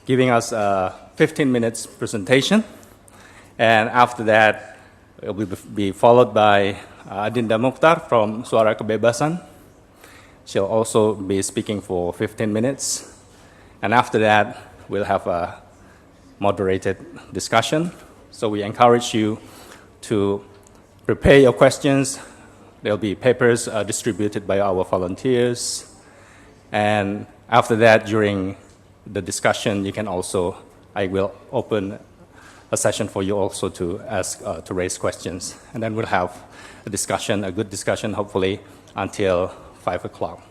giving us a 15 minutes presentation. And after that, it will be followed by Adinda Muchtar from Suara Kebebasan. She'll also be speaking for 15 minutes. And after that, we'll have a moderated discussion. So we encourage you to prepare your questions. There'll be papers distributed by our volunteers. And after that, during the discussion, you can also, I will open a session for you also to ask, to raise questions. And then we'll have a discussion, a good discussion, hopefully, until 5 o'clock.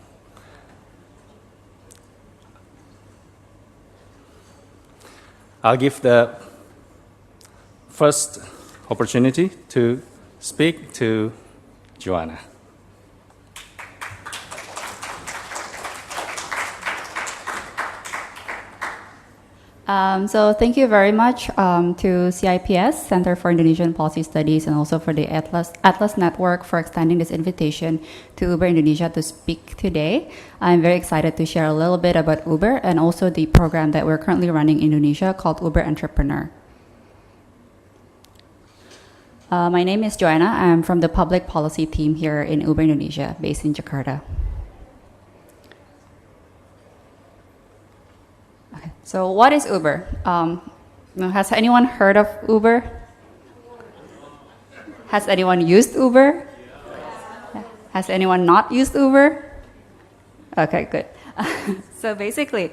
I'll give the first opportunity to speak to Joanna. So thank you very much to CIPS, Center for Indonesian Policy Studies, and also for the Atlas Network for extending this invitation to Uber Indonesia to speak today. I'm very excited to share a little bit about Uber and also the program that we're currently running in Indonesia called Uber Entrepreneur. My name is Joanna. I'm from the public policy team here in Uber Indonesia, based in Jakarta. Okay. So what is Uber? Has anyone heard of Uber? Has anyone used Uber? Has anyone not used Uber? Okay, good. So basically,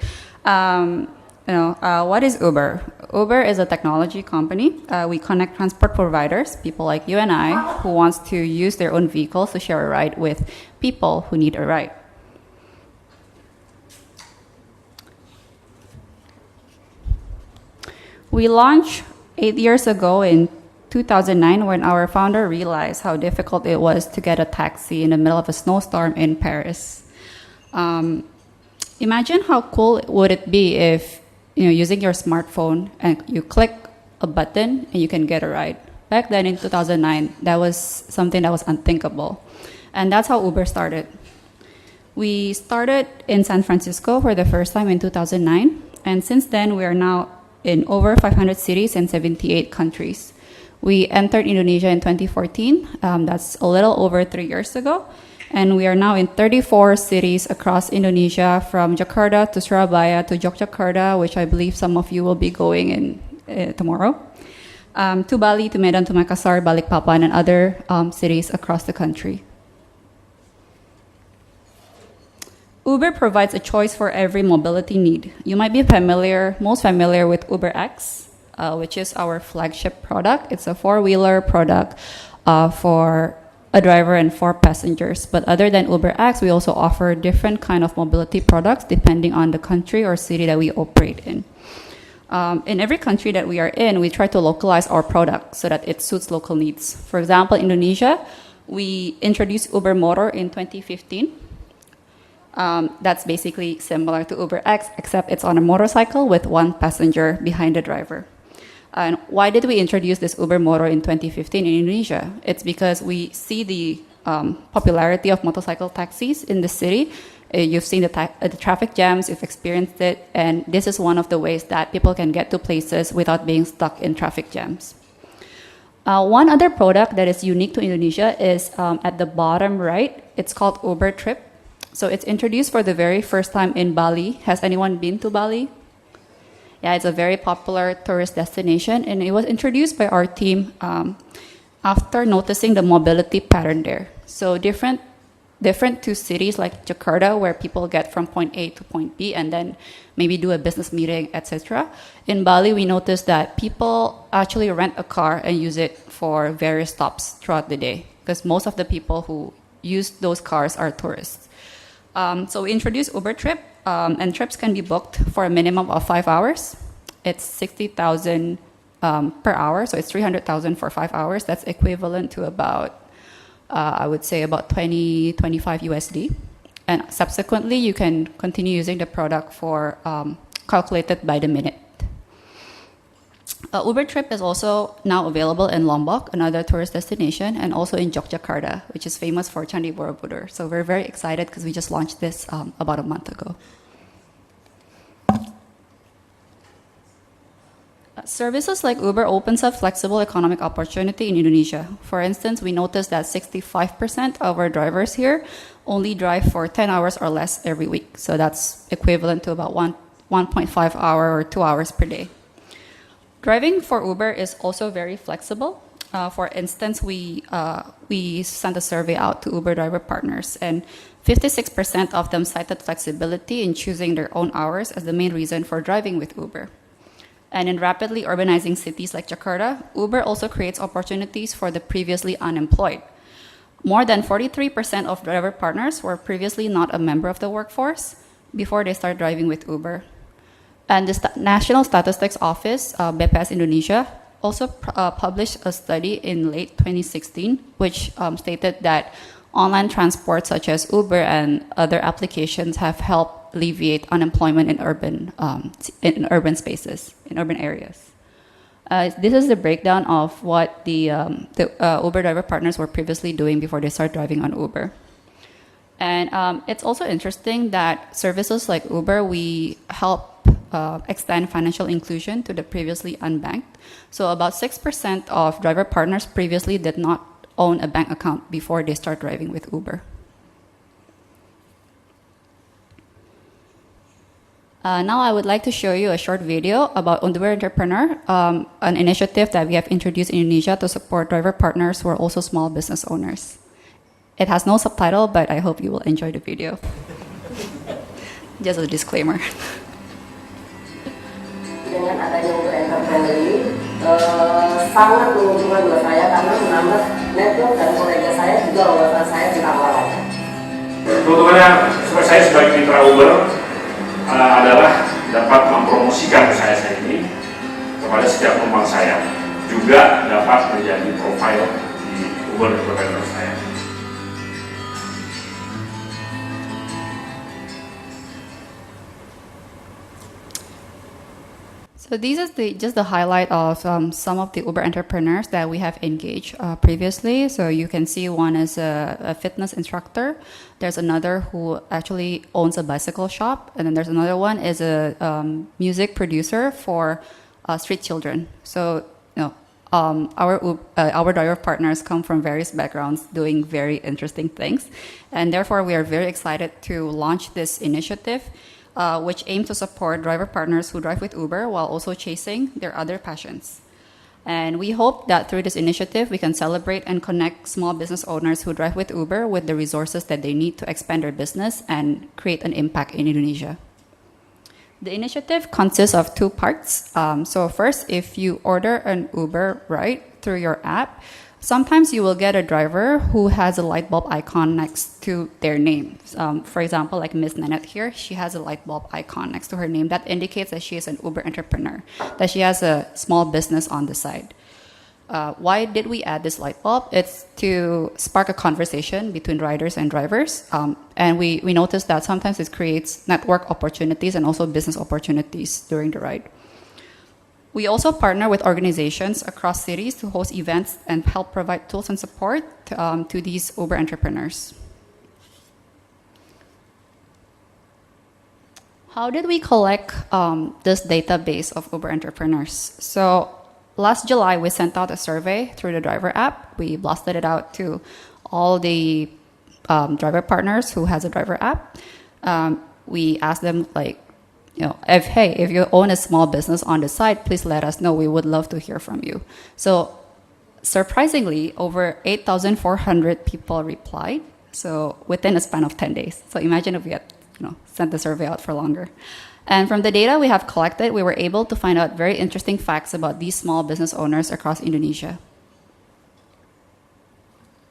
what is Uber? Uber is a technology company. We connect transport providers, people like you and I, who wants to use their own vehicles to share a ride with people who need a ride. We launched 8 years ago in 2009 when our founder realized how difficult it was to get a taxi in the middle of a snowstorm in Paris. Imagine how cool would it be if using your smartphone and you click a button and you can get a ride. Back then in 2009, that was something that was unthinkable. And that's how Uber started. We started in San Francisco for the first time in 2009. And since then, we are now in over 500 cities and 78 countries. We entered Indonesia in 2014. That's a little over 3 years ago. And we are now in 34 cities across Indonesia, from Jakarta to Surabaya to Yogyakarta, which I believe some of you will be going in tomorrow, to Bali, to Medan, to Makassar, Balikpapan, and other cities across the country. Uber provides a choice for every mobility need. You might be most familiar with UberX, which is our flagship product. It's a four-wheeler product for a driver and 4 passengers. But other than UberX, we also offer different kind of mobility products depending on the country or city that we operate in. In every country that we are in, we try to localize our product so that it suits local needs. For example, Indonesia, we introduced Uber Motor in 2015. That's basically similar to UberX, except it's on a motorcycle with 1 passenger behind the driver. And why did we introduce this Uber Motor in 2015 in Indonesia? It's because we see the popularity of motorcycle taxis in the city. You've seen the traffic jams, you've experienced it, and this is one of the ways that people can get to places without being stuck in traffic jams. One other product that is unique to Indonesia is at the bottom right. It's called Uber Trip. So it's introduced for the very first time in Bali. Has anyone been to Bali? Yeah, it's a very popular tourist destination, and it was introduced by our team after noticing the mobility pattern there. So different to cities like Jakarta, where people get from point A to point B and then maybe do a business meeting, etc. In Bali, we noticed that people actually rent a car and use it for various stops throughout the day, because most of the people who use those cars are tourists. So we introduced Uber Trip, and trips can be booked for a minimum of 5 hours. It's 60,000 per hour, so it's 300,000 for 5 hours. That's equivalent to about, I would say, about 25 USD. And subsequently, you can continue using the product for calculated by the minute. Uber Trip is also now available in Lombok, another tourist destination, and also in Yogyakarta, which is famous for Candi Borobudur. So we're very excited because we just launched this about a month ago. Services like Uber opens up flexible economic opportunity in Indonesia. For instance, we noticed that 65% of our drivers here only drive for 10 hours or less every week. So that's equivalent to about 1.5 hour or 2 hours per day. Driving for Uber is also very flexible. For instance, we sent a survey out to Uber driver partners, and 56% of them cited flexibility in choosing their own hours as the main reason for driving with Uber. And in rapidly urbanizing cities like Jakarta, Uber also creates opportunities for the previously unemployed. More than 43% of driver partners were previously not a member of the workforce before they start driving with Uber. And the National Statistics Office, BPS Indonesia, also published a study in late 2016, which stated that online transport such as Uber and other applications have helped alleviate unemployment in urban spaces, in urban areas. This is the breakdown of what the Uber driver partners were previously doing before they start driving on Uber. And it's also interesting that services like Uber, we help extend financial inclusion to the previously unbanked. So about 6% of driver partners previously did not own a bank account before they start driving with Uber. Now I would like to show you a short video about Uber Entrepreneur, an initiative that we have introduced in Indonesia to support driver partners who are also small business owners. It has no subtitle, but I hope you will enjoy the video. Just a disclaimer. Dengan adanya Uber Entrepreneur ini sangat menguntungkan buat saya karena menambah network dan kolega saya juga wawasan saya tentang olahraga. Keuntungannya saya sebagai mitra Uber adalah dapat mempromosikan usaha saya ini kepada setiap penumpang saya, juga dapat menjadi profil di Uber Entrepreneur saya. So these are just the highlight of some of the Uber entrepreneurs that we have engaged previously. So you can see one is a fitness instructor. There's another who actually owns a bicycle shop, and then there's another one is a music producer for street children. So our driver partners come from various backgrounds, doing very interesting things, and therefore we are very excited to launch this initiative. Which aim to support driver partners who drive with Uber while also chasing their other passions. And we hope that through this initiative, we can celebrate and connect small business owners who drive with Uber with the resources that they need to expand their business and create an impact in Indonesia. The initiative consists of two parts. So first, if you order an Uber ride through your app, sometimes you will get a driver who has a light bulb icon next to their name. For example, like Miss Nanette here, she has a light bulb icon next to her name. That indicates that she is an Uber entrepreneur, that she has a small business on the side. Why did we add this light bulb? It's to spark a conversation between riders and drivers. And we noticed that sometimes it creates network opportunities and also business opportunities during the ride. We also partner with organizations across cities to host events and help provide tools and support to these Uber entrepreneurs. How did we collect this database of Uber entrepreneurs? So last July, we sent out a survey through the driver app. We blasted it out to all the driver partners who has a driver app. We asked them, if you own a small business on the side, please let us know. We would love to hear from you. So surprisingly, over 8,400 people replied. So within a span of 10 days. So imagine if we had sent the survey out for longer. And from the data we have collected, we were able to find out very interesting facts about these small business owners across Indonesia.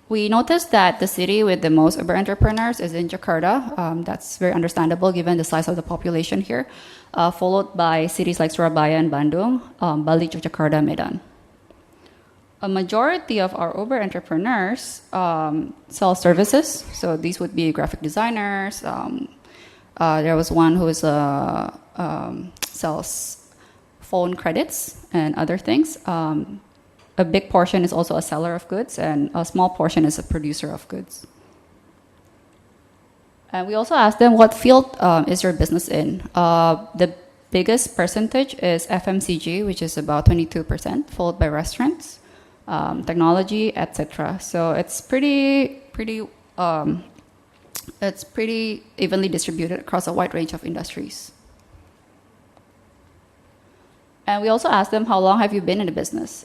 We noticed that the city with the most Uber entrepreneurs is in Jakarta. That's very understandable given the size of the population here, followed by cities like Surabaya and Bandung, Bali, Jakarta, Medan. A majority of our Uber entrepreneurs sell services. So these would be graphic designers. There was one who sells phone credits and other things. A big portion is also a seller of goods, and a small portion is a producer of goods. And we also asked them, what field is your business in? The biggest percentage is FMCG, which is about 22%, followed by restaurants, technology, etc. So it's pretty evenly distributed across a wide range of industries. And we also asked them, how long have you been in the business?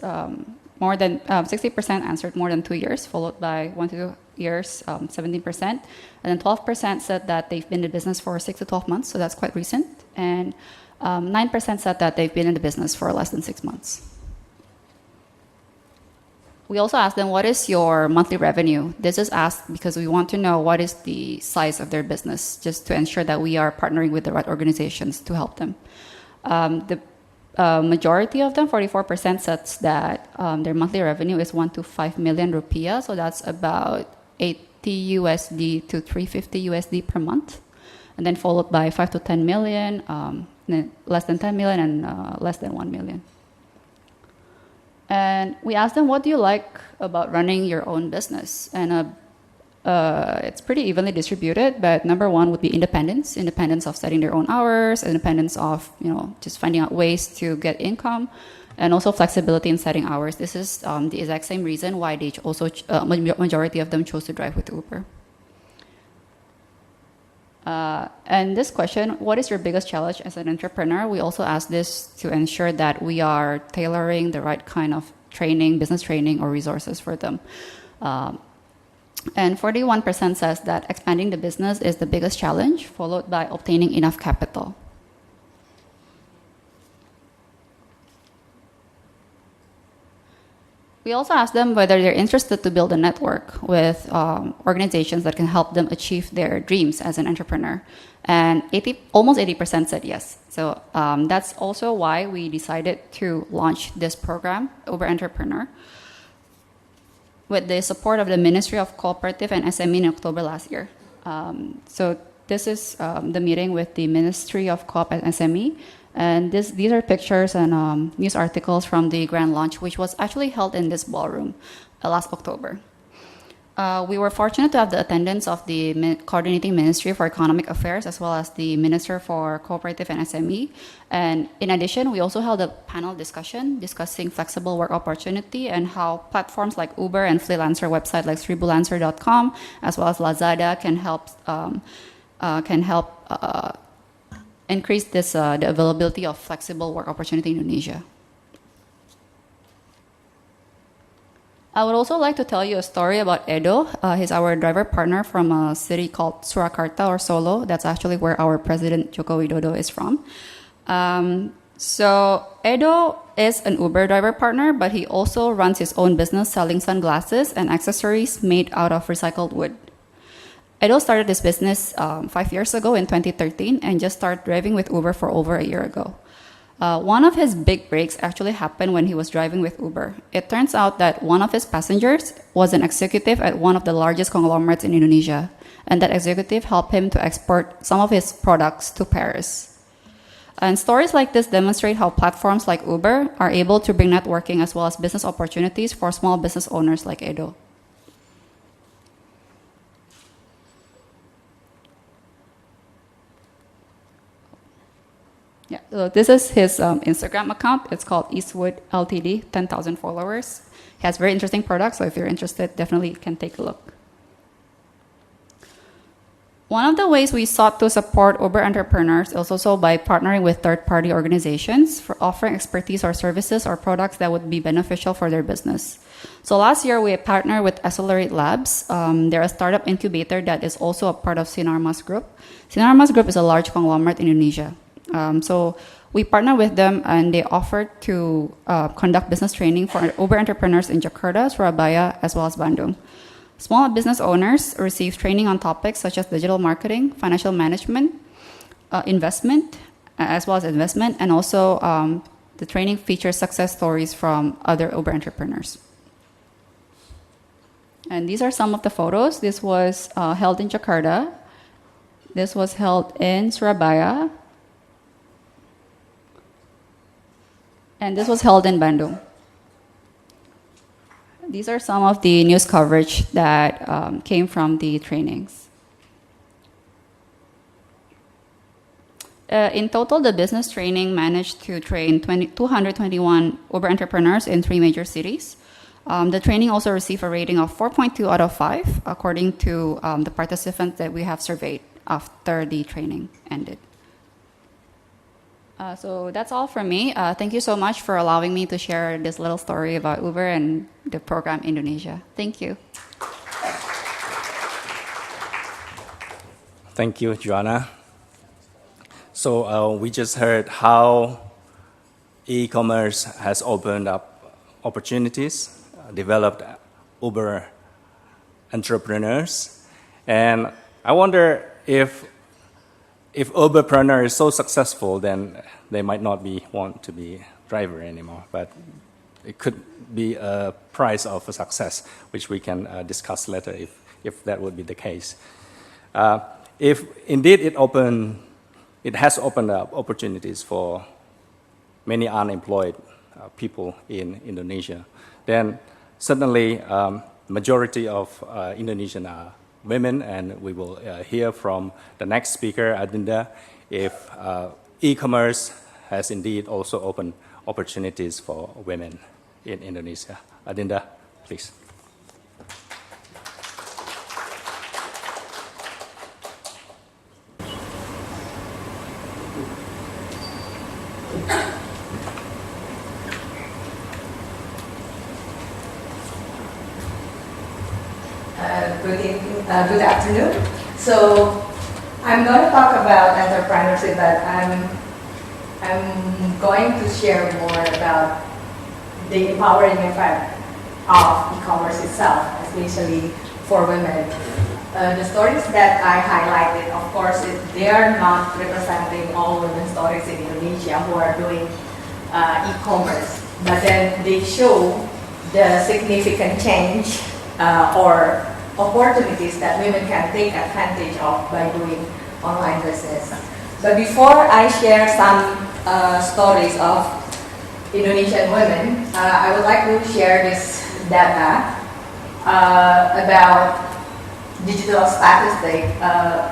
More than 60% answered more than 2 years, followed by 1 to 2 years, 17%. And then 12% said that they've been in the business for 6 to 12 months, so that's quite recent. And 9% said that they've been in the business for less than 6 months. We also asked them, what is your monthly revenue? This is asked because we want to know what is the size of their business, just to ensure that we are partnering with the right organizations to help them. The majority of them, 44%, says that their monthly revenue is 1 to 5 million rupiah, so that's about 80 USD to 350 USD per month, and then followed by 5 to 10 million, less than 10 million, and less than 1 million. And we asked them, what do you like about running your own business? And it's pretty evenly distributed, but number one would be independence of setting their own hours, independence of just finding out ways to get income, and also flexibility in setting hours. This is the exact same reason why they also majority of them chose to drive with Uber. And this question, what is your biggest challenge as an entrepreneur? We also ask this to ensure that we are tailoring the right kind of training, business training, or resources for them. And 41% says that expanding the business is the biggest challenge, followed by obtaining enough capital. We also asked them whether they're interested to build a network with organizations that can help them achieve their dreams as an entrepreneur. And almost 80% said yes. So that's also why we decided to launch this program, Uber Entrepreneur, with the support of the Ministry of Cooperative and SME in October last year. So this is the meeting with the Ministry of Coop and SME. And these are pictures and news articles from the grand launch, which was actually held in this ballroom last October. We were fortunate to have the attendance of the Coordinating Ministry for Economic Affairs, as well as the Minister for Cooperative and SME. And in addition, we also held a panel discussion discussing flexible work opportunity and how platforms like Uber and freelancer website like Sribulancer.com, as well as Lazada, can help increase the availability of flexible work opportunity in Indonesia. I would also like to tell you a story about Edo. He's our driver partner from a city called Surakarta or Solo. That's actually where our President Joko Widodo is from. So Edo is an Uber driver partner, but he also runs his own business selling sunglasses and accessories made out of recycled wood. Edo started this business 5 years ago in 2013 and just started driving with Uber for over a year ago. One of his big breaks actually happened when he was driving with Uber. It turns out that one of his passengers was an executive at one of the largest conglomerates in Indonesia, and that executive helped him to export some of his products to Paris. And stories like this demonstrate how platforms like Uber are able to bring networking as well as business opportunities for small business owners like Edo. Yeah, so this is his Instagram account. It's called Eastwood Ltd, 10,000 followers. He has very interesting products, so if you're interested, definitely can take a look. One of the ways we sought to support Uber entrepreneurs is also by partnering with third-party organizations for offering expertise or services or products that would be beneficial for their business. So last year, we partnered with Accelerate Labs. They're a startup incubator that is also a part of Sinarmas Group. Sinarmas Group is a large conglomerate in Indonesia. So we partnered with them, and they offered to conduct business training for Uber entrepreneurs in Jakarta, Surabaya, as well as Bandung. Small business owners receive training on topics such as digital marketing, financial management, investment, as well as investment, and also the training features success stories from other Uber entrepreneurs. And these are some of the photos. This was held in Jakarta. This was held in Surabaya. And this was held in Bandung. These are some of the news coverage that came from the trainings. In total, the business training managed to train 221 Uber entrepreneurs in 3 major cities. The training also received a rating of 4.2 out of 5, according to the participants that we have surveyed after the training ended. So that's all from me. Thank you so much for allowing me to share this little story about Uber and the program Indonesia. Thank you. Thank you, Joanna. So we just heard how e-commerce has opened up opportunities, developed Uber entrepreneurs, and I wonder if Uberpreneur is so successful, then they might not want to be driver anymore. But it could be a price of a success, which we can discuss later if that would be the case. If indeed it has opened up opportunities for many unemployed people in Indonesia, then certainly majority of Indonesian are women, and we will hear from the next speaker, Adinda, if e-commerce has indeed also opened opportunities for women in Indonesia. Adinda, please. Good afternoon. So I'm going to talk about entrepreneurship, but I'm going to share more about the empowering effect of e-commerce itself, especially for women. The stories that I highlighted, of course, they are not representing all women stories in Indonesia who are doing e-commerce, but then they show the significant change or opportunities that women can take advantage of by doing online business. But before I share some stories of Indonesian women, I would like to share this data about digital statistic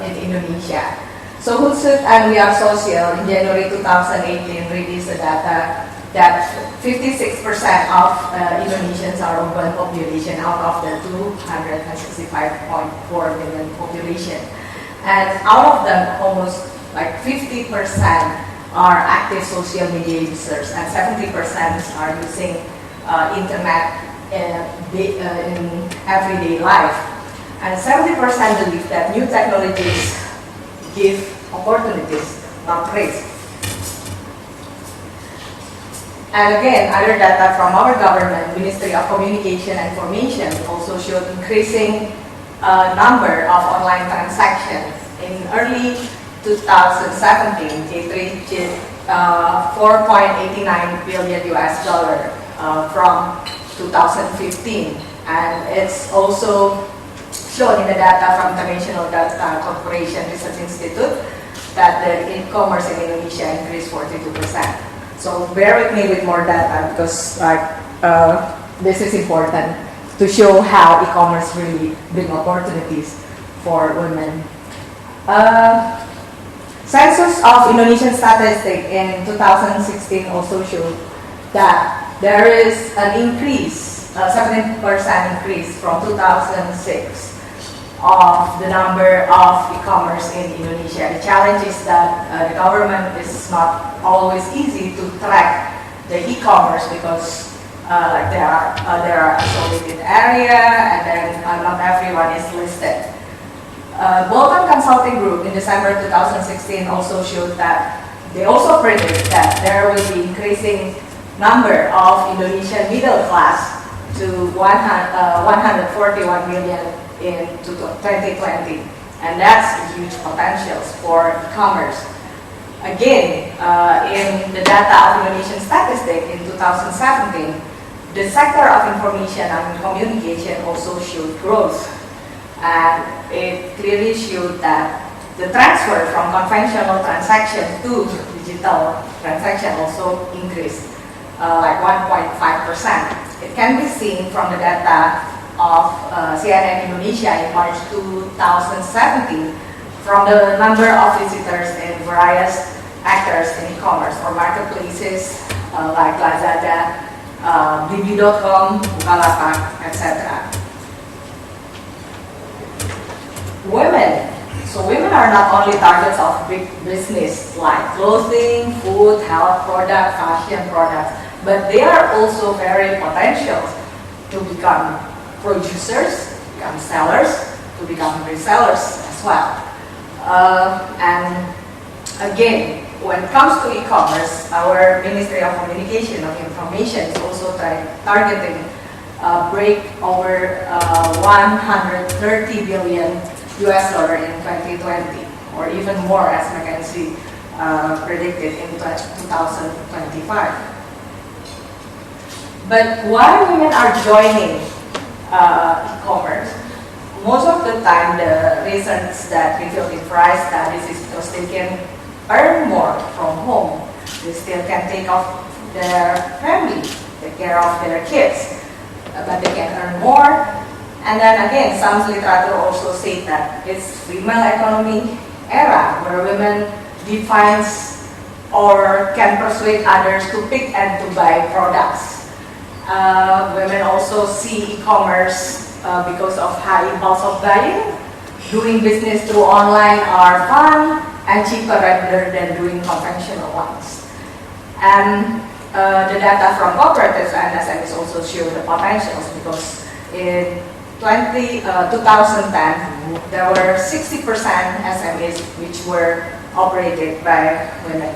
in Indonesia. So Hootsuite and We Are Social in January 2018 released the data that 56% of Indonesians are urban population out of the 265.4 million population. And out of them, almost like 50% are active social media users and 70% are using internet in everyday life. And 70% believe that new technologies give opportunities, not risks. And again, other data from our government, Ministry of Communication and Information, also showed increasing number of online transactions. In early 2017, it reached 4.89 billion US dollar from 2015, and it's also shown in the data from International Data Corporation Research Institute that the e-commerce in Indonesia increased 42%. So bear with me with more data because this is important to show how e-commerce really bring opportunities for women. Census of Indonesian statistic in 2016 also showed that there is an increase, 17% increase from 2006 of the number of e-commerce in Indonesia. The challenge is that the government is not always easy to track the e-commerce because there are isolated area and then not everyone is listed. Bolton Consulting Group in December 2016 also showed that they also predict that there will be increasing number of Indonesian middle class to 141 million in 2020, and that's huge potentials for e-commerce. Again, in the data of Indonesian statistic in 2017, the sector of information and communication also showed growth, and it clearly showed that the transfer from conventional transaction to digital transaction also increased, like 1.5%. It can be seen from the data of CNN Indonesia in March 2017 from the number of visitors in various actors in e-commerce or marketplaces like Lazada, Blibli.com, Bukalapak, etc. Women. So women are not only targets of big business like clothing, food, health product, fashion products, but they are also very potential to become producers, become sellers, to become resellers as well. And again, when it comes to e-commerce, our Ministry of Communication and Information is also targeting break over 130 billion US dollar in 2020, or even more as McKinsey predicted in 2025. But why women are joining e-commerce? Most of the time, the reasons that revealed in price studies is because they can earn more from home. They still can take off their family, take care of their kids, but they can earn more. And then again, some literature also say that it's female economy era where women defines or can persuade others to pick and to buy products. Women also see e-commerce because of high impulse of buying. Doing business through online are fun and cheaper rather than doing conventional ones. And the data from cooperatives and SMEs also show the potentials because in 2010, there were 60% SMEs which were operated by women.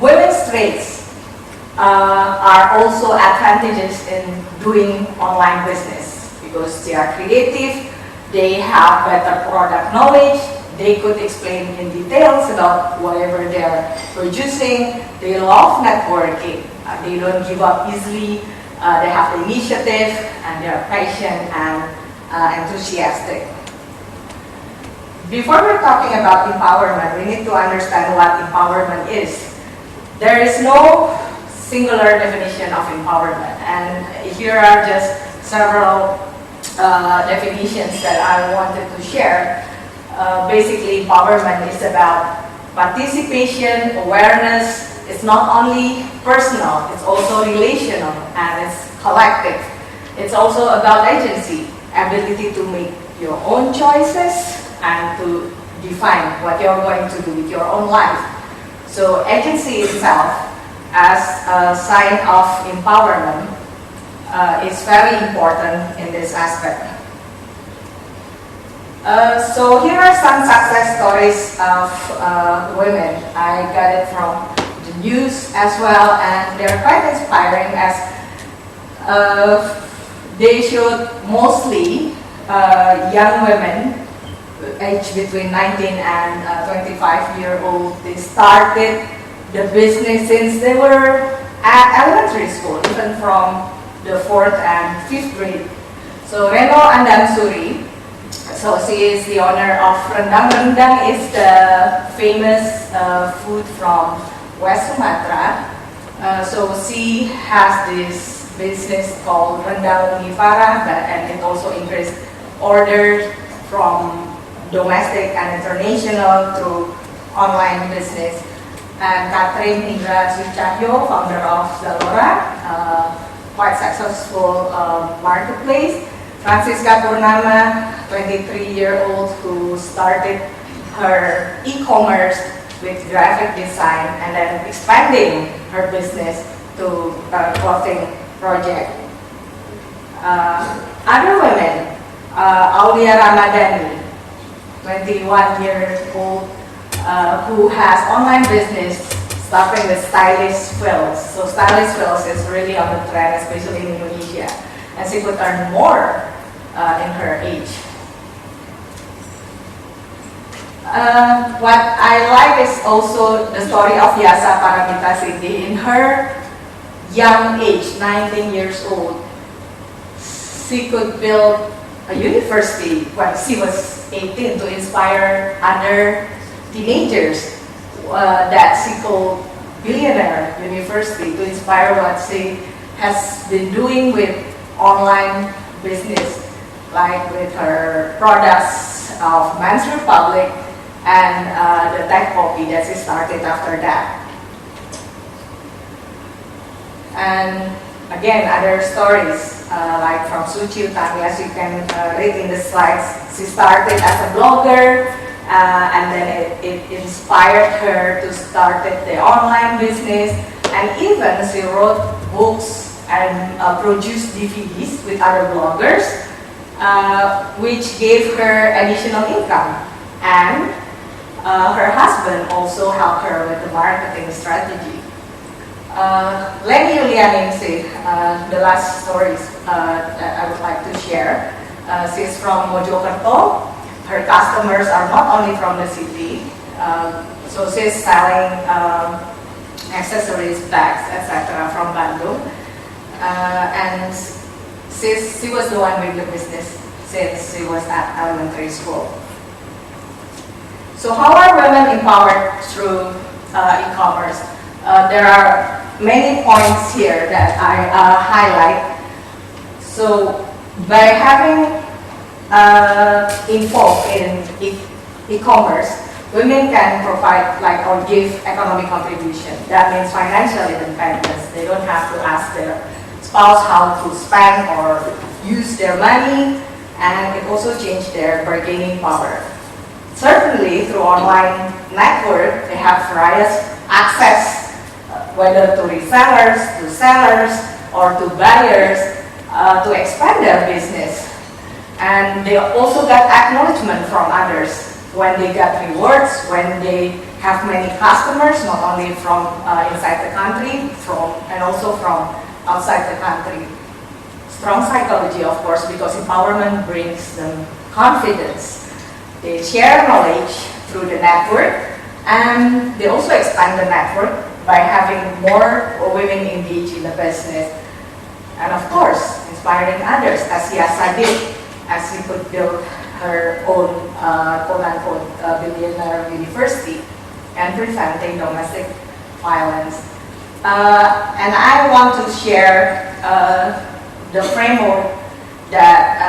Women's trades are also advantages in doing online business because they are creative, they have better product knowledge, they could explain in details about whatever they are producing, they love networking, they don't give up easily, they have the initiative and they are patient and enthusiastic. Before we're talking about empowerment, we need to understand what empowerment is. There is no singular definition of empowerment, and here are just several definitions that I wanted to share. Basically, empowerment is about participation, awareness. It's not only personal, it's also relational and it's collective. It's also about agency, ability to make your own choices and to define what you're going to do with your own life. So agency itself as a sign of empowerment is very important in this aspect. So here are some success stories of women. I got it from the news as well, and they're quite inspiring as they showed mostly young women aged between 19 and 25-year-old. They started the business since they were at elementary school, even from the 4th and 5th grade. So Reno Andansuri, so she is the owner of rendang. Rendang is the famous food from West Sumatra. So she has this business called Rendang Unifara, and it also increased orders from domestic and international through online business. And Catherine Indra Sucahyo, founder of Zalora, quite successful marketplace. Francisca Purnama, 23-year-old, who started her e-commerce with graphic design and then expanding her business to a clothing project. Other women, Aulia Ramadhani, 21-year-old, who has online business starting with stylish frills. So stylish frills is really on the trend, especially in Indonesia. And she could earn more in her age. What I like is also the story of Yasa Paramita Sindhi. In her young age, 19 years old, she could build a university when she was 18 to inspire other teenagers that she called Billionaire University, to inspire what she has been doing with online business, like with her products of Men's Republic and the tech copy that she started after that. And again, other stories like from Sugianto Tandra, as you can read in the slides. She started as a blogger, and then it inspired her to start the online business, and even she wrote books and produced DVDs with other bloggers, which gave her additional income. And her husband also helped her with the marketing strategy. Lenny Yulianingsih, the last stories that I would like to share. She's from Mojokerto. Her customers are not only from the city, so she's selling accessories, bags, etc. from Bandung. And she was the one with the business since she was at elementary school. So how are women empowered through e-commerce? There are many points here that I highlight. So by having involved in e-commerce, women can provide or give economic contribution. That means financial independence. They don't have to ask their spouse how to spend or use their money, and it also changed their bargaining power. Certainly through online network, they have various access, whether to resellers, to sellers, or to buyers, to expand their business. And they also got acknowledgement from others when they got rewards, when they have many customers, not only from inside the country, and also from outside the country. Strong psychology, of course, because empowerment brings them confidence. They share knowledge through the network, and they also expand the network by having more women engaged in the business. And of course, inspiring others, as Yasa did, as she could build her own quote-unquote billionaire university and preventing domestic violence. And I want to share the framework that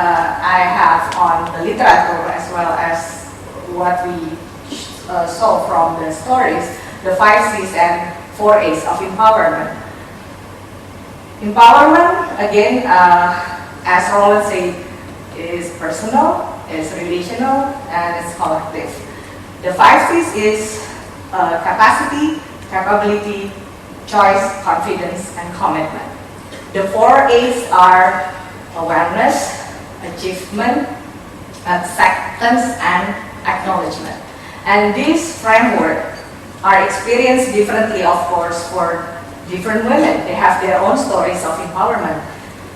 I have on the literature, as well as what we saw from the stories, the 5 C's and 4 A's of empowerment. Empowerment, again, as Roland said, is personal, is relational, and it's collective. The 5 C's is capacity, capability, choice, confidence, and commitment. The 4 A's are awareness, achievement, acceptance, and acknowledgement. And these frameworks are experienced differently, of course, for different women. They have their own stories of empowerment.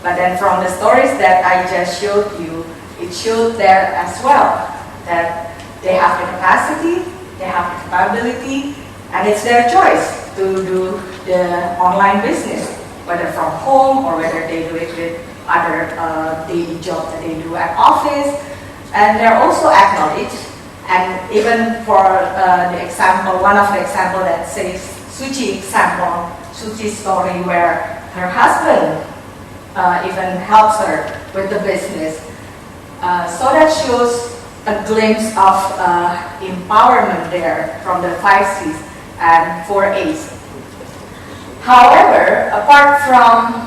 But then from the stories that I just showed you, it showed there as well that they have the capacity, they have the capability, and it's their choice to do the online business, whether from home or whether they do it with other daily job that they do at office. And they're also acknowledged. And even for the example, one of the example that says Suchi example, Suchi's story where her husband even helps her with the business. So that shows a glimpse of empowerment there from the 5 C's and 4 A's. However, apart from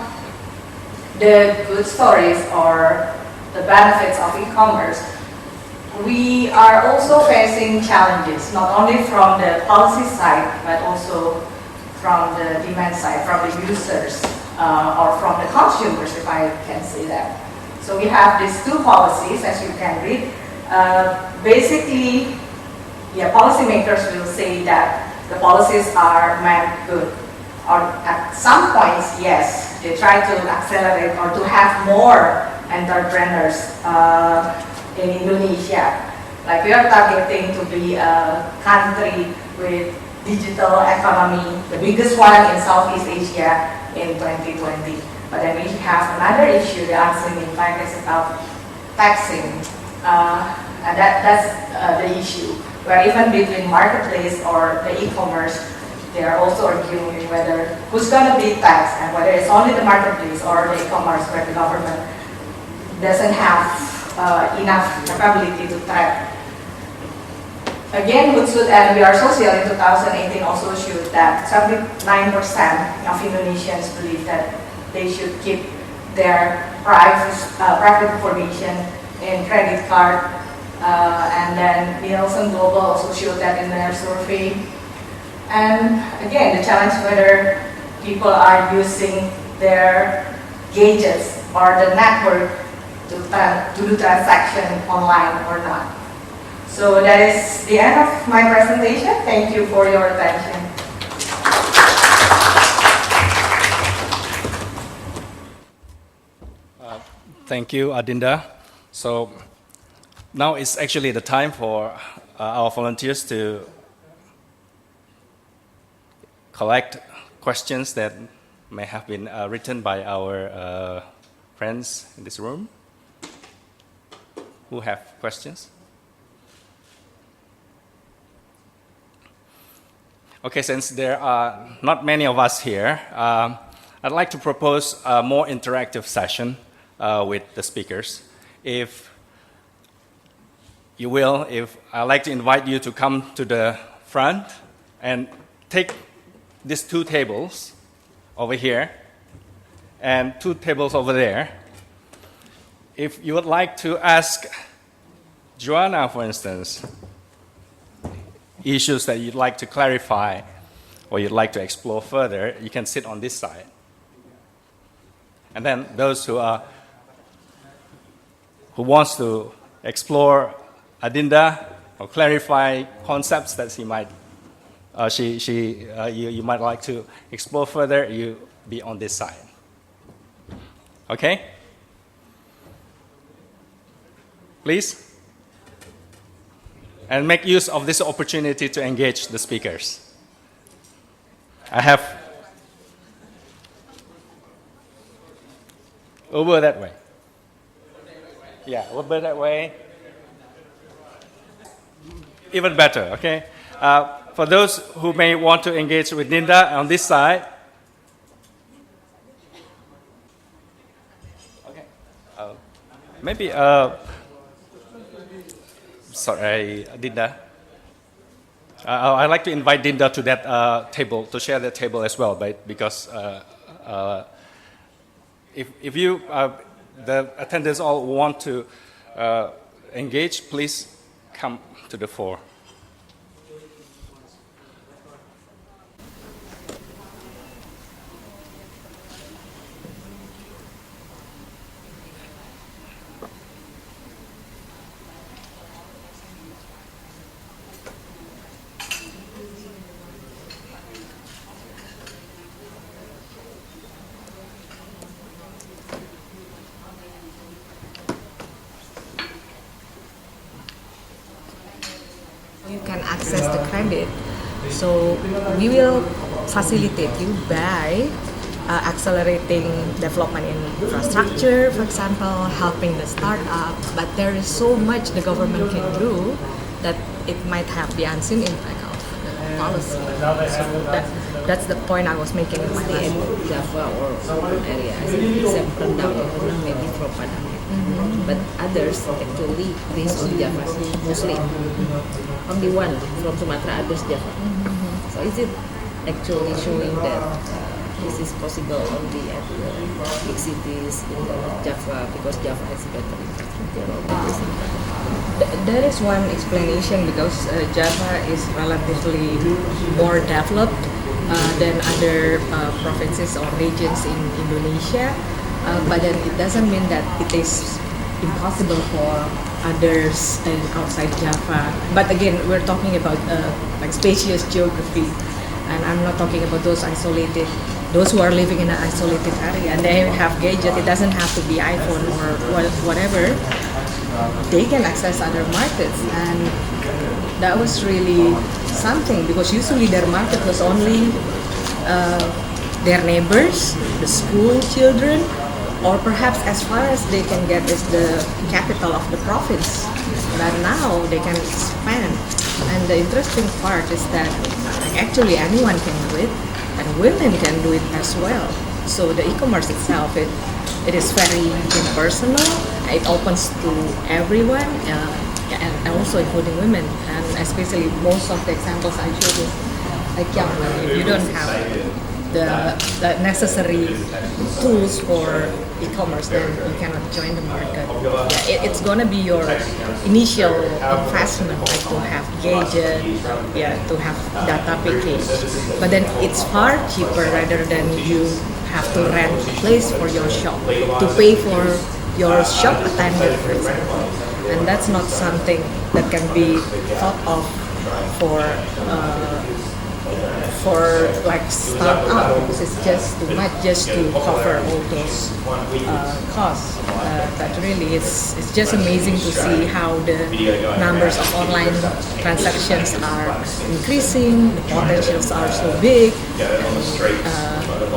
the good stories or the benefits of e-commerce, we are also facing challenges, not only from the policy side, but also from the demand side, from the users, or from the consumers, if I can say that. So we have these 2 policies, as you can read. Basically, policymakers will say that the policies are meant good. Or at some points, yes, they try to accelerate or to have more entrepreneurs in Indonesia. Like we are targeting to be a country with digital economy, the biggest one in Southeast Asia in 2020. But then we have another issue, the unseen impact is about taxing. And that's the issue, where even between marketplace or the e-commerce, they are also arguing whether who's going to be taxed and whether it's only the marketplace or the e-commerce where the government doesn't have enough capability to track. Again, Hootsuite and We Are Social in 2018 also showed that 79% of Indonesians believe that they should keep their private information in credit card. And then Nielsen Global also showed that in their survey. And again, the challenge whether people are using their gadgets or the network to do transaction online or not. So that is the end of my presentation. Thank you for your attention. Thank you, Adinda. So now it's actually the time for our volunteers to collect questions that may have been written by our friends in this room. Who have questions? Okay, since there are not many of us here, I'd like to propose a more interactive session with the speakers. If you will, I'd like to invite you to come to the front and take these 2 tables over here and 2 tables over there. If you would like to ask Joanna, for instance, issues that you'd like to clarify or you'd like to explore further, you can sit on this side. And then those who wants to explore Adinda or clarify concepts that you might like to explore further, you be on this side. Okay? Please? And make use of this opportunity to engage the speakers. I have Uber that way. Yeah, Uber that way. Even better, okay? For those who may want to engage with Dinda on this side. Okay. Maybe, sorry, Dinda. I'd like to invite Dinda to that table, to share that table as well, because if you, the attendants all want to engage, please come to the fore. You can access the credit, so we will facilitate you by accelerating development in infrastructure, for example, helping the startup. But there is so much the government can do that it might have the unseen impact of the policy. So that's the point I was making in my In Java or urban area, except Rendang maybe from Padang. But others actually based on Java, mostly. Only one from Sumatra, others Java. So is it actually showing that this is possible only at the big cities in Java because Java has better infrastructure? There is one explanation because Java is relatively more developed than other provinces or regions in Indonesia, but then it doesn't mean that it is impossible for others outside Java. But again, we're talking about like spacious geography, and I'm not talking about those who are living in an isolated area and they have gadget. It doesn't have to be iPhone or whatever. They can access other markets, and that was really something because usually their market was only their neighbors, the school children, or perhaps as far as they can get is the capital of the province. But now they can expand. And the interesting part is that actually anyone can do it, and women can do it as well. So the e-commerce itself, it is very impersonal. It opens to everyone. and also including women, and especially most of the examples I showed is like young women. If you don't have the necessary tools for e-commerce, then you cannot join the market. Yeah, it's gonna be your initial investment, like to have gadget, to have data package. But then it's far cheaper rather than you have to rent a place for your shop, to pay for your shop attendant, for example. And that's not something that can be thought of for like startup, because it's just too much just to cover all those costs. But really, it's just amazing to see how the numbers of online transactions are increasing, the potentials are so big.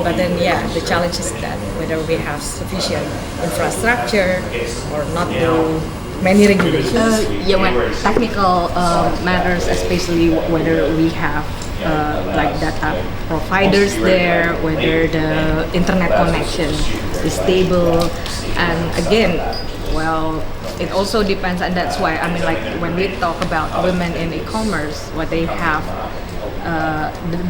But then, the challenge is that whether we have sufficient infrastructure or not too many regulations. When technical matters, especially whether we have like data providers there, whether the internet connection is stable, and again, well, it also depends, and that's why I mean, like when we talk about women in e-commerce, what they have,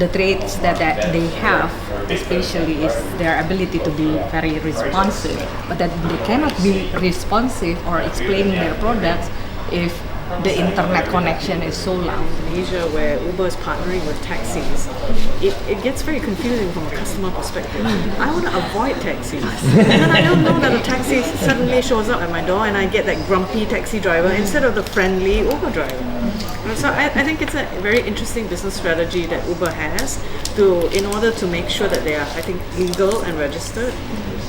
the traits that they have, especially is their ability to be very responsive, but that they cannot be responsive or explaining their products if the internet connection is so loud. In Asia, where Uber is partnering with taxis, it gets very confusing from a customer perspective. I want to avoid taxis, and then I don't know that a taxi suddenly shows up at my door and I get that grumpy taxi driver instead of the friendly Uber driver. And so I think it's a very interesting business strategy that Uber has in order to make sure that they are, I think, legal and registered.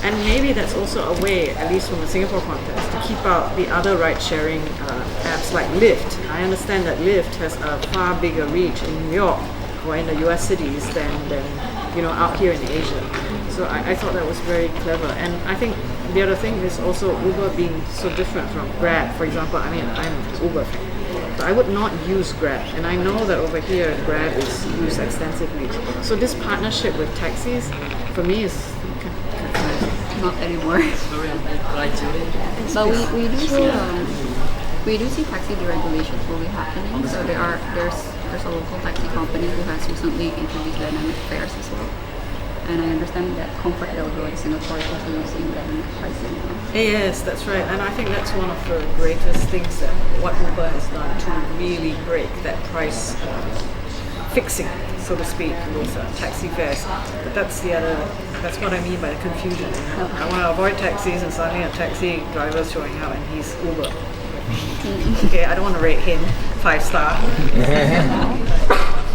And maybe that's also a way, at least from a Singapore context, to keep out the other ride-sharing apps like Lyft. I understand that Lyft has a far bigger reach in New York or in the US cities than out here in Asia. So I thought that was very clever. And I think the other thing is also Uber being so different from Grab. For example, I mean, I'm an Uber fan. So I would not use Grab, and I know that over here Grab is used extensively. So this partnership with taxis, for me, is Not anymore. But we do see taxi deregulations really happening. So there's a local taxi company who has recently introduced dynamic fares as well. And I understand that ComfortDelGro is in authority to using dynamic pricing. Yes, that's right. And I think that's one of the greatest things that what Uber has done to really break that price fixing, so to speak, with taxi fares. But that's what I mean by the confusion. I want to avoid taxis, and suddenly a taxi driver is showing up and he's Uber. Okay, I don't want to rate him 5-star. I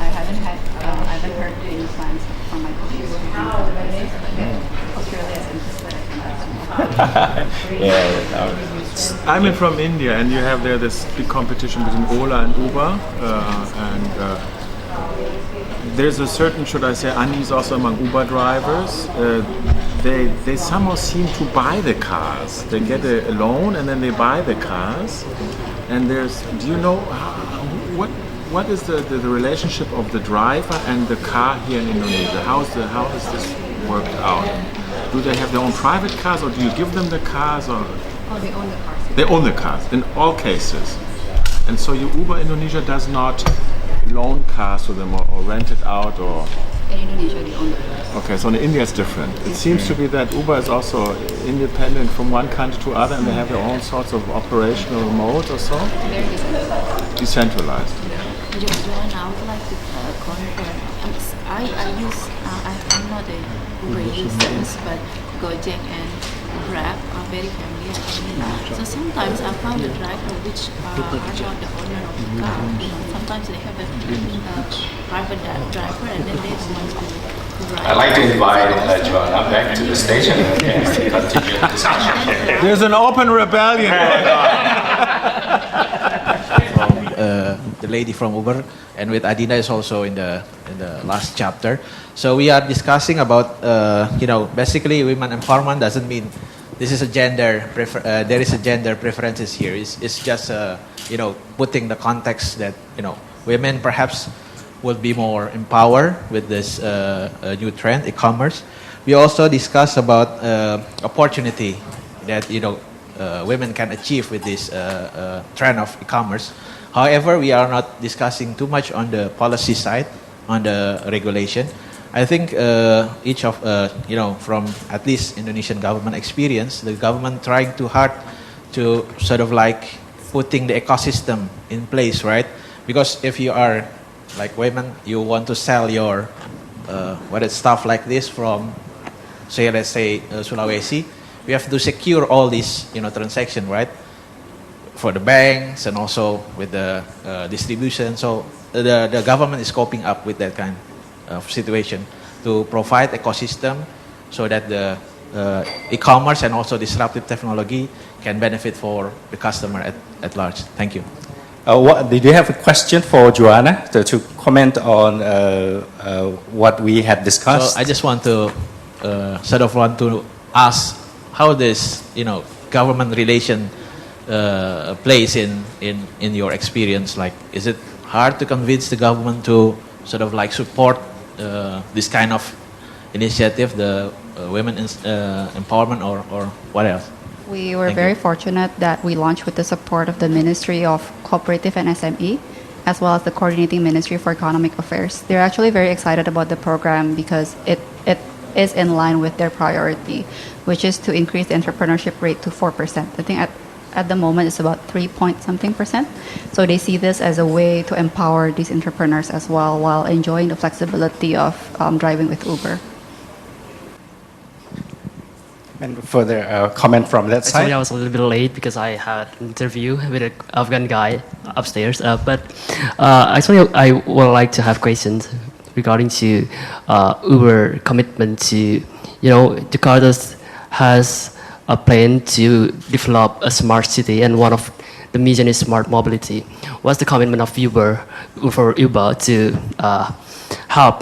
haven't heard any plans from my colleagues. Australia is interested, I'm from India, and you have there this big competition between Ola and Uber, and there's a certain, should I say, unease also among Uber drivers. They somehow seem to buy the cars. They get a loan and then they buy the cars. And do you know what is the relationship of the driver and the car here in Indonesia? How is this worked out? Do they have their own private cars, or do you give them the cars? Or? Oh, they own the cars. They own the cars in all cases. And so Uber Indonesia does not loan cars to them or rent it out, or? In Indonesia, they own the cars. Okay, so in India it's different. It seems to be that Uber is also independent from one country to other, and they have their own sorts of operational modes or so? They're decentralized. Decentralized. Joanna, I would like to confirm. I'm not a Uber user, but Gojek and Grab are very familiar to me. So sometimes I found a driver which are not the owner of the car. Sometimes they have a private driver, and then they don't want to drive. I'd like to invite Joanna back to the station and continue the discussion. There's an open rebellion going on. The lady from Uber, and with Adinda is also in the last chapter. So we are discussing about basically women empowerment doesn't mean this is a gender there is a gender preferences here. It's just putting the context that women perhaps will be more empowered with this new trend, e-commerce. We also discuss about opportunity that women can achieve with this trend of e-commerce. However, we are not discussing too much on the policy side, on the regulation. I think each of, from at least Indonesian government experience, the government trying too hard to sort of like putting the ecosystem in place, right? Because if you are like women, you want to sell your stuff like this from, say, let's say Sulawesi, we have to secure all these, transaction, right? For the banks and also with the distribution. So the government is coping up with that kind of situation to provide ecosystem so that the e-commerce and also disruptive technology can benefit for the customer at large. Thank you. Did you have a question for Joanna to comment on what we had discussed? So I just want to want to ask how this government relation plays in your experience. Like, is it hard to convince the government to sort of like support this kind of initiative, the women empowerment, or what else? We were very fortunate that we launched with the support of the Ministry of Cooperative and SME, as well as the Coordinating Ministry for Economic Affairs. They're actually very excited about the program because it is in line with their priority, which is to increase the entrepreneurship rate to 4%. I think at the moment it's about 3-point-something%. So they see this as a way to empower these entrepreneurs as well, while enjoying the flexibility of driving with Uber. And further comment from that side? Sorry, I was a little bit late because I had an interview with an Afghan guy upstairs. But actually, I would like to have questions regarding to Uber commitment to, Jakarta has a plan to develop a smart city, and one of the mission is smart mobility. What's the commitment of Uber to help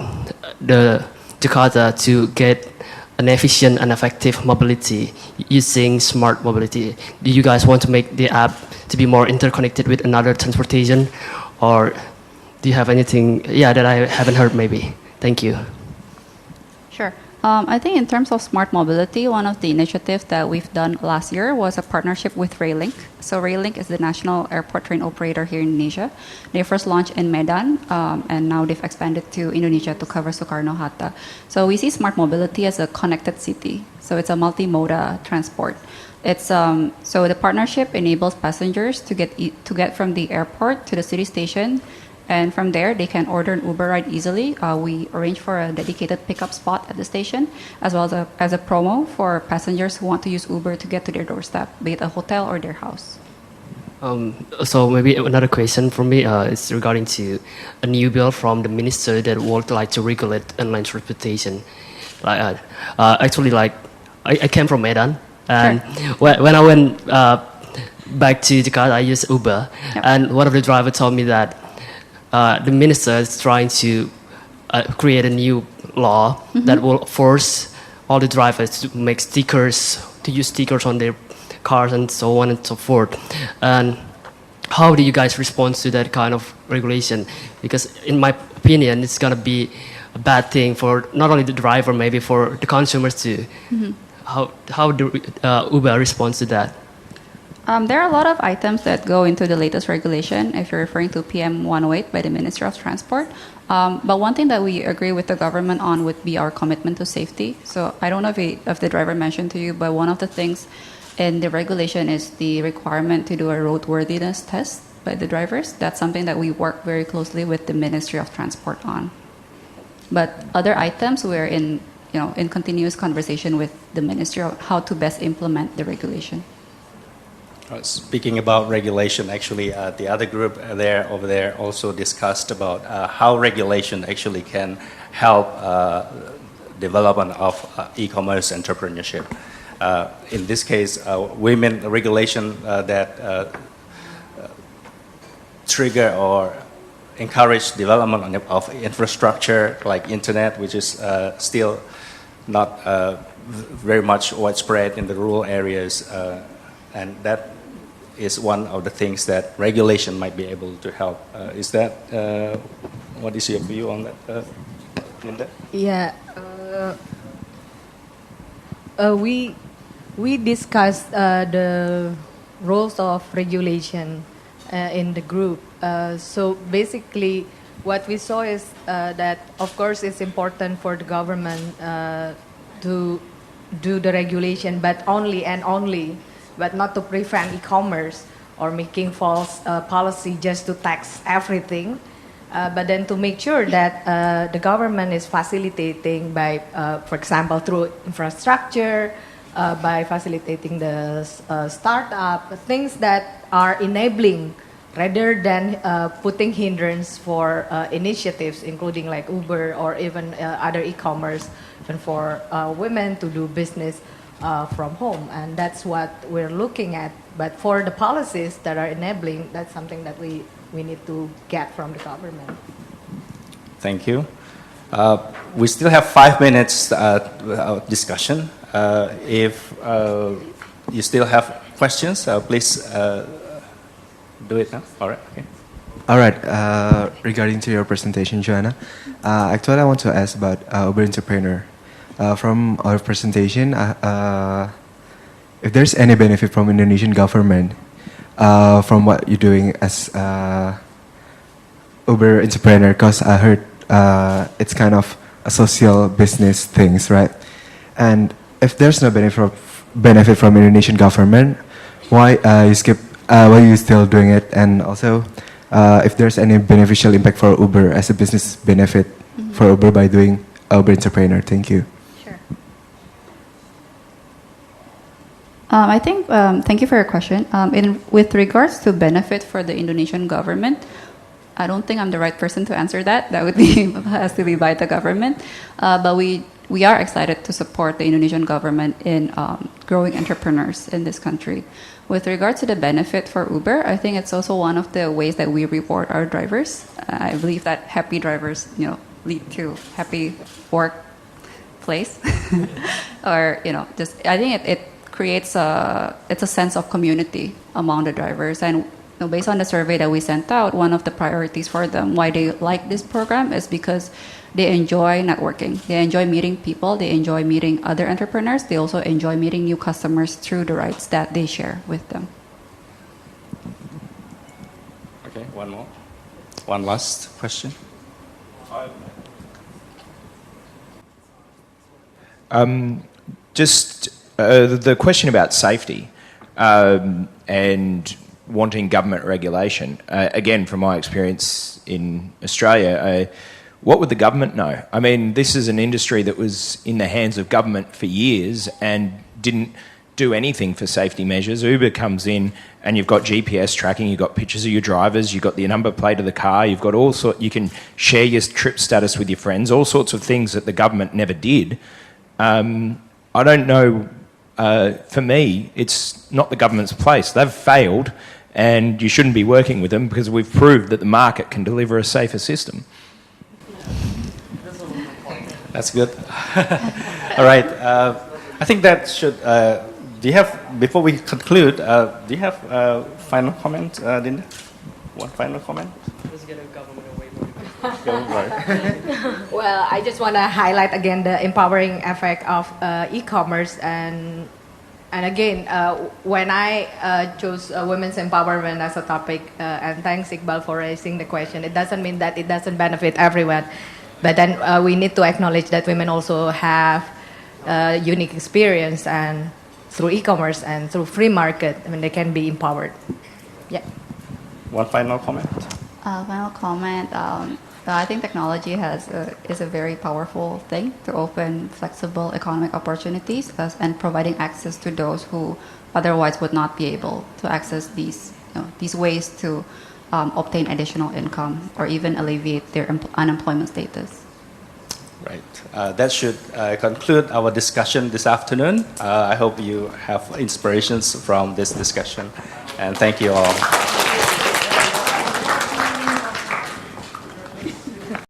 the Jakarta to get an efficient and effective mobility using smart mobility? Do you guys want to make the app to be more interconnected with another transportation, or do you have anything that I haven't heard maybe? Thank you. Sure. I think in terms of smart mobility, one of the initiatives that we've done last year was a partnership with Railink. So Railink is the national airport train operator here in Indonesia. They first launched in Medan, and now they've expanded to Indonesia to cover Soekarno-Hatta. So we see smart mobility as a connected city. So it's a multimodal transport. It's so the partnership enables passengers to get from the airport to the city station. And from there, they can order an Uber ride easily. We arrange for a dedicated pickup spot at the station, as well as a promo for passengers who want to use Uber to get to their doorstep, be it a hotel or their house. So maybe another question from me is regarding to a new bill from the minister that would like to regulate online transportation. Actually, I came from Medan, and when I went back to Jakarta, I used Uber, and one of the drivers told me that the minister is trying to create a new law that will force all the drivers to make to use stickers on their cars and so on and so forth. And how do you guys respond to that kind of regulation? Because in my opinion, it's going to be a bad thing for not only the driver, maybe for the consumers too. How do Uber respond to that? There are a lot of items that go into the latest regulation, if you're referring to PM 108 by the Ministry of Transport. But one thing that we agree with the government on would be our commitment to safety. So I don't know if the driver mentioned to you, but one of the things in the regulation is the requirement to do a roadworthiness test by the drivers. That's something that we work very closely with the Ministry of Transport on. But other items, we're in continuous conversation with the Ministry of how to best implement the regulation. Speaking about regulation, actually, the other group over there also discussed about how regulation actually can help development of e-commerce entrepreneurship. In this case, women regulation that trigger or encourage development of infrastructure like internet, which is still not very much widespread in the rural areas, and that is one of the things that regulation might be able to help. Is that, what is your view on that, Linda? Yeah, we discussed the roles of regulation in the group. So basically, what we saw is that, of course, it's important for the government to do the regulation, but but not to prevent e-commerce or making false policy just to tax everything. But then to make sure that the government is facilitating by, for example, through infrastructure, by facilitating the startup, things that are enabling rather than putting hindrance for initiatives, including like Uber or even other e-commerce, even for women to do business from home. And that's what we're looking at. But for the policies that are enabling, that's something that we need to get from the government. Thank you. We still have 5 minutes discussion. If you still have questions, please do it now. All right. Okay. All right. Regarding to your presentation, Joanna, actually I want to ask about Uber Entrepreneur. From our presentation, if there's any benefit from Indonesian government from what you're doing as Uber Entrepreneur, because I heard it's kind of a social business things, right? And if there's no benefit from Indonesian government, why you still doing it? And also, if there's any beneficial impact for Uber as a business benefit for Uber by doing Uber Entrepreneur? Thank you. Sure. I think, thank you for your question. With regards to benefit for the Indonesian government, I don't think I'm the right person to answer that. That would be has to be by the government. But we are excited to support the Indonesian government in growing entrepreneurs in this country. With regards to the benefit for Uber, I think it's also one of the ways that we reward our drivers. I believe that happy drivers, lead to happy workplace, or just I think it creates it's a sense of community among the drivers. And based on the survey that we sent out, one of the priorities for them, why they like this program, is because they enjoy networking. They enjoy meeting people. They enjoy meeting other entrepreneurs. They also enjoy meeting new customers through the rides that they share with them. Okay, one more. One last question. Just the question about safety and wanting government regulation. Again, from my experience in Australia, what would the government know? I mean, this is an industry that was in the hands of government for years and didn't do anything for safety measures. Uber comes in and you've got GPS tracking, you've got pictures of your drivers, you've got the number plate of the car, you've got you can share your trip status with your friends, all sorts of things that the government never did. I don't know, for me, it's not the government's place. They've failed and you shouldn't be working with them because we've proved that the market can deliver a safer system. That's good. All right. I think that should. Do you have, before we conclude, do you have a final comment, Adinda? One final comment? Let's get a government away from Well, I just want to highlight again the empowering effect of e-commerce, and again, when I chose women's empowerment as a topic, and thanks Iqbal for raising the question, it doesn't mean that it doesn't benefit everyone. But then we need to acknowledge that women also have unique experience, and through e-commerce and through free market, I mean, they can be empowered. Yeah. One final comment. Final comment. I think technology is a very powerful thing to open flexible economic opportunities and providing access to those who otherwise would not be able to access these ways to obtain additional income or even alleviate their unemployment status. Right. That should conclude our discussion this afternoon. I hope you have inspirations from this discussion, and thank you all.